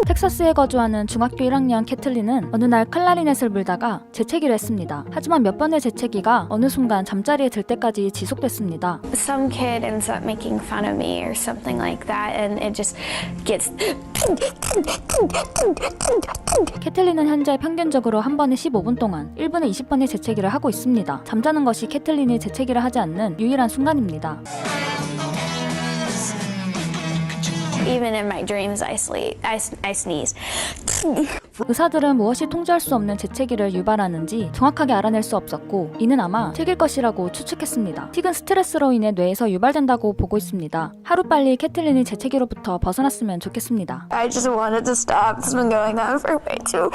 텍사스에 거주하는 중학교 1학년 캐틀린은 어느 날 클라리넷을 불다가 재채기를 했습니다. 하지만 몇 번의 재채기가 어느 순간 잠자리에 들 때까지 지속됐습니다. Some kid ends up making fun of me or something like that, and it just gets. 캐틀린은 현재 평균적으로 한 번에 15분 동안 1분에 20번의 재채기를 하고 있습니다. 잠자는 것이 캐틀린이 재채기를 하지 않는 유일한 순간입니다. Even in my dreams, I sneeze. 의사들은 무엇이 통제할 수 없는 재채기를 유발하는지 정확하게 알아낼 수 없었고 이는 아마 틱일 것이라고 추측했습니다. 틱은 스트레스로 인해 뇌에서 유발된다고 보고 있습니다. 하루빨리 캐틀린이 재채기로부터 벗어났으면 좋겠습니다. I just wanted to stop. It's been going on for way too.